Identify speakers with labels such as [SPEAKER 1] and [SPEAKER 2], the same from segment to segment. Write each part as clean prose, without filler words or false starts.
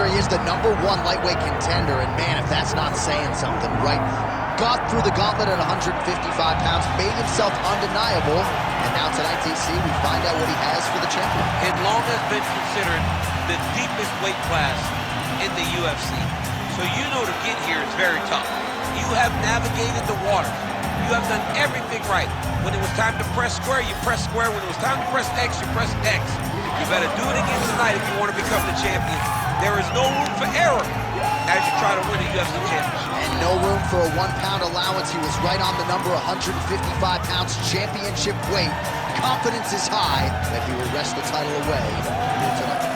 [SPEAKER 1] here he is, the #1 lightweight contender, and man, if that's not saying something, right? Got through the gauntlet at 155 pounds, made himself undeniable, and now tonight, DC, we find out what he has for the champion.
[SPEAKER 2] It long has been considered the deepest weight class in the UFC. So you know to get here is very tough. You have navigated the water. You have done everything right. When it was time to press square, you press square. When it was time to press X, you press X. You better do it again tonight if you want to become the champion. There is no room for error as you try to win a UFC championship.
[SPEAKER 1] And no room for a 1-pound allowance. He was right on the number, 155 pounds, championship weight. Confidence is high that he will wrest the title away here tonight.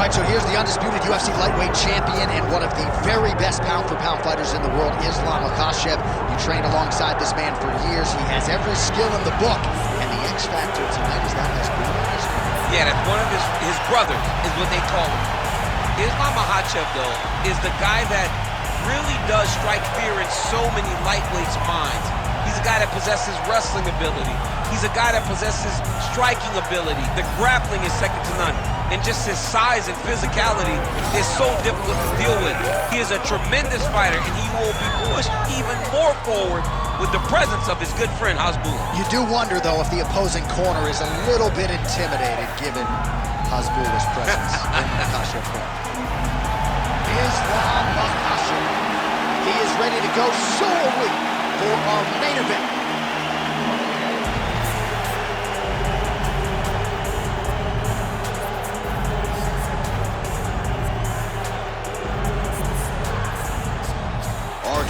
[SPEAKER 1] So here's the undisputed UFC lightweight champion and one of the very best pound-for-pound fighters in the world, Islam Makhachev. You trained alongside this man for years. He has every skill in the book. And the X factor tonight is that has
[SPEAKER 2] Yeah, that's one of his brothers, is what they call him. Islam Makhachev, though, is the guy that really does strike fear in so many lightweights' minds. He's a guy that possesses wrestling ability. He's a guy that possesses striking ability. The grappling is second to none. And just his size and physicality is so difficult to deal with. He is a tremendous fighter, and he will be pushed even more forward with the presence of his good friend, Hasbulla.
[SPEAKER 1] You do wonder, though, if the opposing corner is a little bit intimidated given Hasbulla's presence in Makhachev corner. Islam Makhachev. He is ready to go solely for our main event.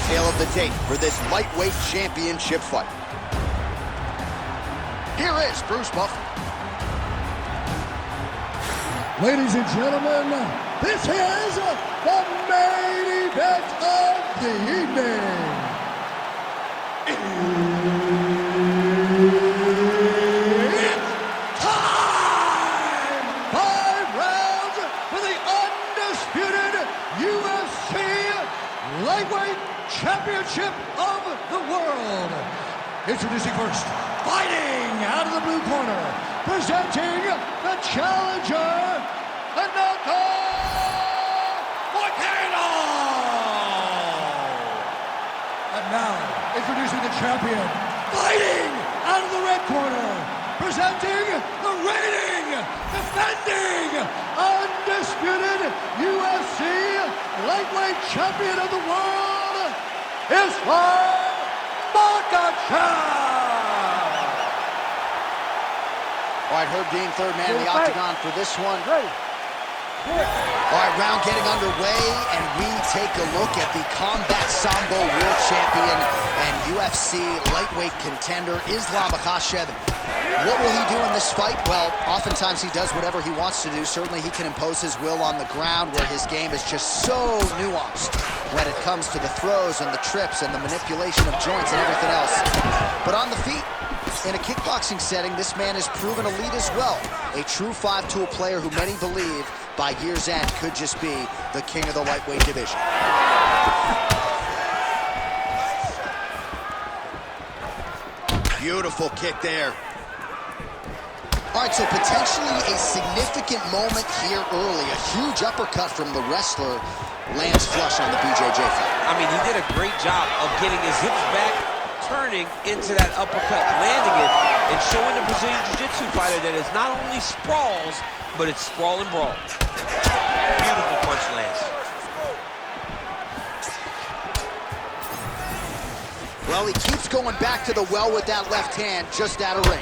[SPEAKER 1] Tale of the tape for this lightweight championship fight. Here is Bruce Buffer.
[SPEAKER 3] Ladies and gentlemen, this is the main event of the evening. It's time! 5 rounds for the undisputed UFC lightweight championship of the world. Introducing first, fighting out of the blue corner, presenting the challenger, Renato Moicano. And now, introducing the champion, fighting out of the red corner, presenting the reigning, defending, undisputed UFC lightweight champion of the world, Islam Makhachev!
[SPEAKER 1] All right, Herb Dean, third man in the octagon for this one. All right, round getting underway, and we take a look at the Combat Sambo World Champion and UFC lightweight contender, Islam Makhachev. What will he do in this fight? Well, oftentimes he does whatever he wants to do. Certainly he can impose his will on the ground, where his game is just so nuanced when it comes to the throws and the trips and the manipulation of joints and everything else. But on the feet, in a kickboxing setting, this man has proven elite as well. A true 5-tool player who many believe by year's end could just be the king of the lightweight division. Beautiful kick there. All right, so potentially a significant moment here early. A huge uppercut from the wrestler lands flush on the BJJ fight.
[SPEAKER 2] I mean, he did a great job of getting his hips back, turning into that uppercut, landing it, and showing the Brazilian Jiu-Jitsu fighter that it's not only sprawls, but it's sprawl and brawl. Beautiful punch lands.
[SPEAKER 1] Well, he keeps going back to the well with that left hand, just out of range.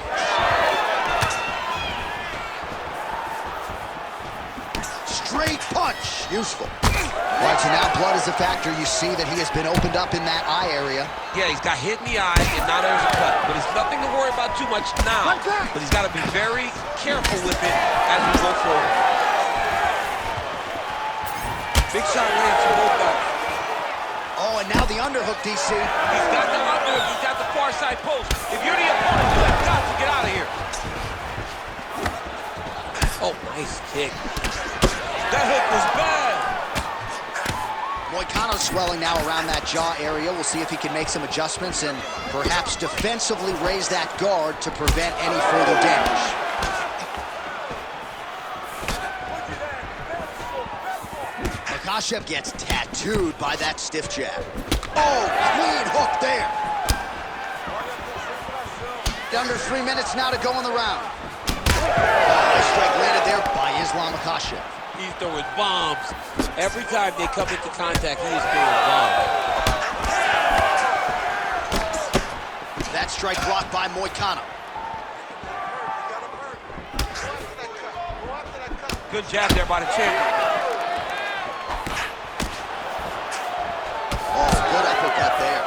[SPEAKER 1] Straight punch, useful. All right, so now blood is a factor. You see that he has been opened up in that eye area.
[SPEAKER 2] Yeah, he's got hit in the eye, and now there's a cut. But it's nothing to worry about too much now. But he's got to be very careful with it as we go forward. Big shot lands from both guys.
[SPEAKER 1] Oh, and and now the underhook, DC.
[SPEAKER 2] He's got the underhook. He's got the far side post. If you're the opponent, you have got to get out of here. Oh, nice kick. That hook was bad.
[SPEAKER 1] Moicano swelling now around that jaw area. We'll see if he can make some adjustments and perhaps defensively raise that guard to prevent any further damage. Makhachev gets tattooed by that stiff jab. Oh, clean hook there. Under 3 minutes now to go in the round. Nice strike landed there by Makhachev.
[SPEAKER 2] He's throwing bombs. Every time they come into contact, he is throwing bombs.
[SPEAKER 1] That strike blocked by Moicano.
[SPEAKER 2] Good jab there by the champion.
[SPEAKER 1] Oh, good uppercut there.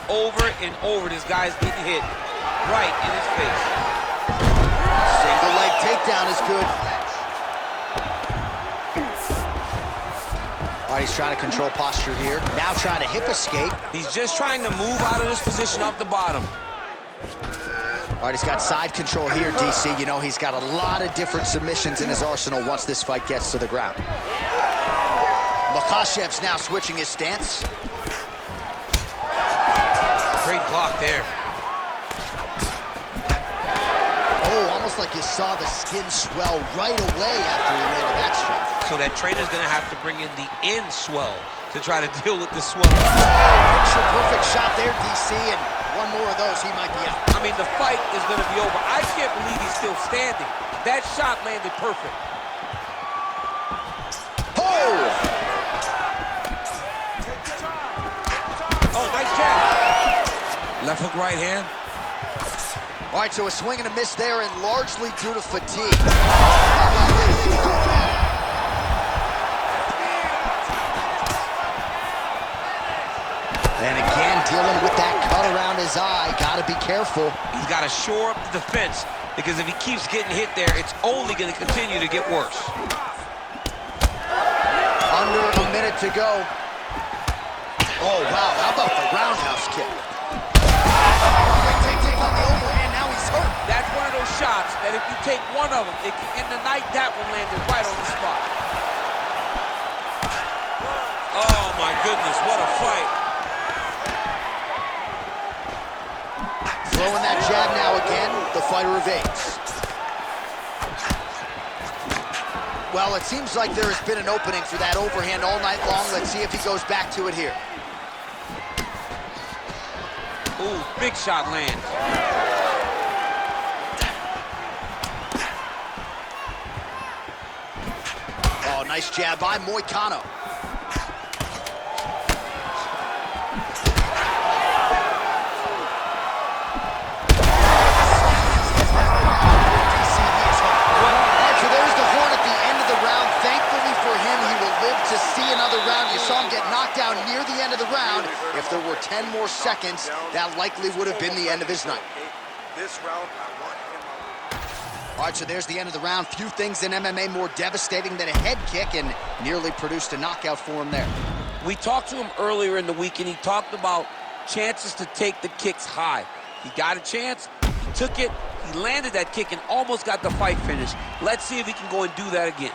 [SPEAKER 2] Over and over, this guy's getting hit right in his face.
[SPEAKER 1] Single leg takedown is good. All right, he's trying to control posture here. Now trying to hip escape.
[SPEAKER 2] He's just trying to move out of this position off the bottom.
[SPEAKER 1] All right, he's got side control here, DC. You know, he's got a lot of different submissions in his arsenal once this fight gets to the ground. Makhachev's now switching his stance.
[SPEAKER 2] Great block there.
[SPEAKER 1] Oh, almost like you saw the skin swell right away after he landed that strike.
[SPEAKER 2] So that trainer's gonna have to bring in the in swell to try to deal with the swell.
[SPEAKER 1] Picture perfect shot there, DC, and one more of those, he might be out.
[SPEAKER 2] I mean, the fight is gonna be over. I can't believe he's still standing. That shot landed perfect.
[SPEAKER 1] Oh!
[SPEAKER 2] Oh, nice jab. Left hook, right hand.
[SPEAKER 1] All right, so a swing and a miss there, and largely due to fatigue. And again, dealing with that cut around his eye. Gotta be careful.
[SPEAKER 2] He's got to shore up the defense, because if he keeps getting hit there, it's only going to continue to get worse.
[SPEAKER 1] Under a minute to go. Oh, wow, how about the roundhouse kick? Take on the overhand, now he's hurt.
[SPEAKER 2] That's one of those shots that if you take one of them, it can end the night. That one landed right on the spot. Oh, my goodness, what a fight.
[SPEAKER 1] Throwing that jab now again, the fighter evades. Well, it seems like there has been an opening for that overhand all night long. Let's see if he goes back to it here.
[SPEAKER 2] Ooh, big shot lands.
[SPEAKER 1] Oh, nice jab by Moicano. To see another round. You saw him get knocked down near the end of the round. If there were 10 more seconds, that likely would have been the end of his night.
[SPEAKER 4] This round, I want him.
[SPEAKER 1] All right, so there's the end of the round. Few things in MMA more devastating than a head kick, and nearly produced a knockout for him there.
[SPEAKER 2] We talked to him earlier in the week, and he talked about chances to take the kicks high. He got a chance, he took it, he landed that kick, and almost got the fight finished. Let's see if he can go and do that again.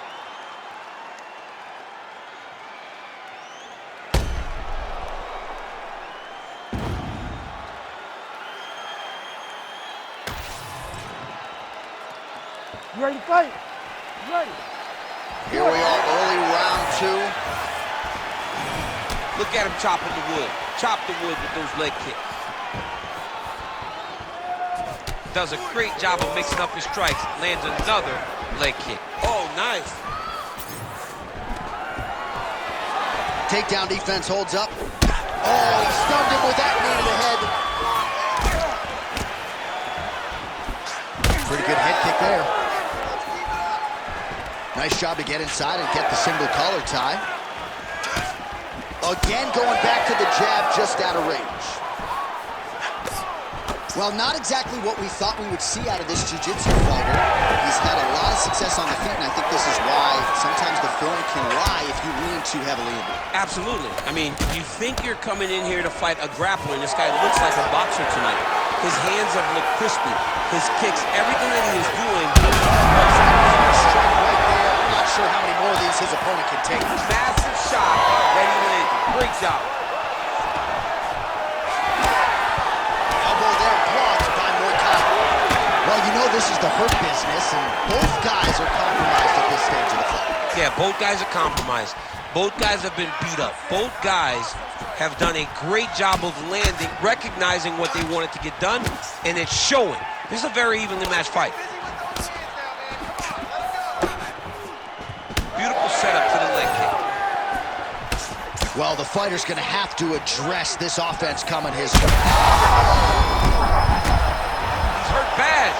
[SPEAKER 5] You ready to fight? You ready?
[SPEAKER 1] Here we are, early round two.
[SPEAKER 2] Look at him chopping the wood. Chop the wood with those leg kicks. Does a great job of mixing up his strikes. Lands another leg kick. Oh, nice.
[SPEAKER 1] Takedown defense holds up. Oh, he stunned him with that knee to the head. Pretty good head kick there. Nice job to get inside and get the single collar tie. Again, going back to the jab just out of range. Well, not exactly what we thought we would see out of this jiu-jitsu fighter. He's had a lot of success on the feet, and I think this is why sometimes the form can lie if you lean too heavily into it.
[SPEAKER 2] Absolutely. I mean, if you think you're coming in here to fight a grappler, and this guy looks like a boxer tonight. His hands have looked crispy. His kicks, everything that he is doing.
[SPEAKER 1] Strike right there. I'm not sure how many more of these his opponent can take.
[SPEAKER 2] Massive shot that he landed. Great job.
[SPEAKER 1] Elbow there blocked by Moicano. Well, you know this is the hurt business, and both guys are compromised at this stage of the fight.
[SPEAKER 2] Yeah, both guys are compromised. Both guys have been beat up. Both guys have done a great job of landing, recognizing what they wanted to get done, and it's showing. This is a very evenly matched fight. Beautiful setup to the leg kick.
[SPEAKER 1] Well, the fighter's going to have to address this offense coming his way.
[SPEAKER 2] He's hurt bad.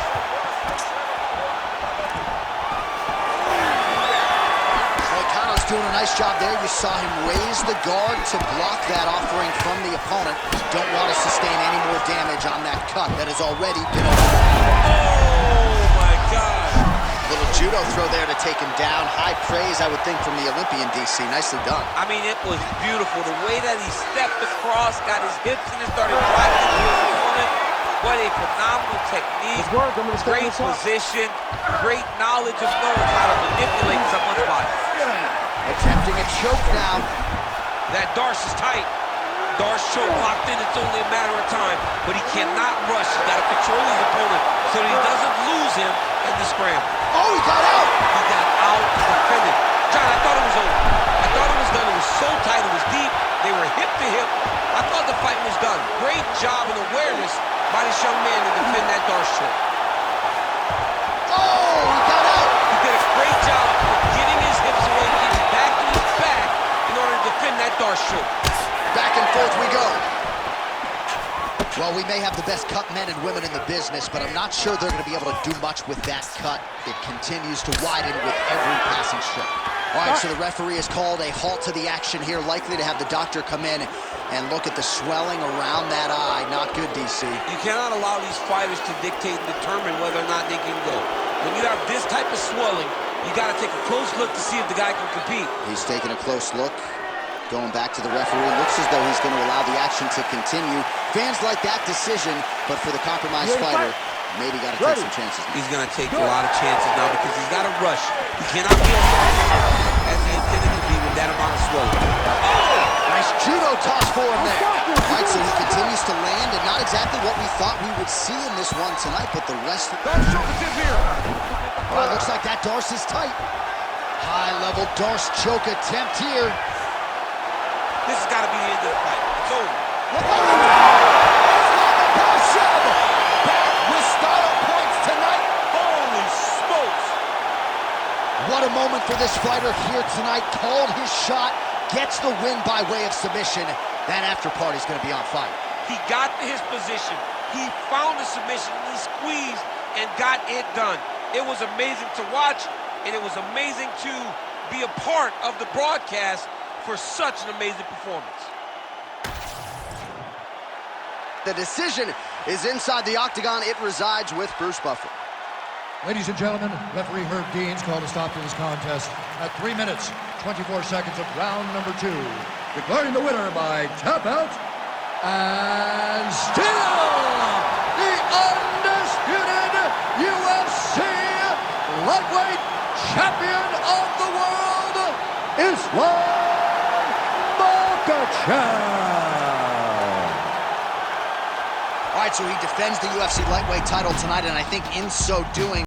[SPEAKER 1] Moicano's doing a nice job there. You saw him raise the guard to block that offering from the opponent. Don't want to sustain any more damage on that cut that has already been over.
[SPEAKER 2] Oh, my God.
[SPEAKER 1] Little judo throw there to take him down. High praise, I would think, from the Olympian, DC. Nicely done.
[SPEAKER 2] I mean, it was beautiful. The way that he stepped across, got his hips in and started driving his opponent. What a phenomenal technique. Great position. Great knowledge of knowing how to manipulate someone's body.
[SPEAKER 1] Attempting a choke now.
[SPEAKER 2] That Darce is tight. Darce choke locked in. It's only a matter of time. But he cannot rush. He's got to control his opponent so that he doesn't lose him in the scramble.
[SPEAKER 1] Oh, he got out!
[SPEAKER 2] He got out defended. John, I thought it was over. I thought it was done. It was so tight. It was deep. They were hip to hip. I thought the fight was done. Great job and awareness by this young man to defend that Darce choke.
[SPEAKER 1] Oh, he got out!
[SPEAKER 2] He did a great job of getting his hips away, getting back to his back in order to defend that Darce choke.
[SPEAKER 1] Back and forth we go. Well, we may have the best cut men and women in the business, but I'm not sure they're going to be able to do much with that cut. It continues to widen with every passing stroke. All right, so the referee has called a halt to the action here, likely to have the doctor come in and look at the swelling around that eye. Not good, DC.
[SPEAKER 2] You cannot allow these fighters to dictate and determine whether or not they can go. When you have this type of swelling, you got to take a close look to see if the guy can compete.
[SPEAKER 1] He's taking a close look. Going back to the referee, looks as though he's going to allow the action to continue. Fans like that decision, but for the compromised fighter, maybe got to take some chances.
[SPEAKER 2] He's going to take a lot of chances now because he's got to rush. He cannot be as fast as he intended to be with that amount of swelling.
[SPEAKER 1] Oh! Nice judo toss for him there. All right, so he continues to land, and not exactly what we thought we would see in this one tonight, but the rest... Well, it looks like that Darce is tight. High-level Darce choke attempt here.
[SPEAKER 2] This has got to be the end of the fight. It's over.
[SPEAKER 1] Makhachev back with style points tonight.
[SPEAKER 2] Holy smokes.
[SPEAKER 1] What a moment for this fighter here tonight. Called his shot, gets the win by way of submission. That after party's going to be on fire.
[SPEAKER 2] He got to his position. He found the submission. He squeezed and got it done. It was amazing to watch, and it was amazing to be a part of the broadcast for such an amazing performance.
[SPEAKER 1] The decision is inside the octagon. It resides with Bruce Buffer.
[SPEAKER 3] Ladies and gentlemen, referee Herb Deans called a stop to this contest at 3 minutes, 24 seconds of round number 2. Declaring the winner by tap out, and still the undisputed UFC lightweight champion of the world, Islam Makhachev.
[SPEAKER 1] All right, so he defends the UFC lightweight title tonight, and I think in so doing,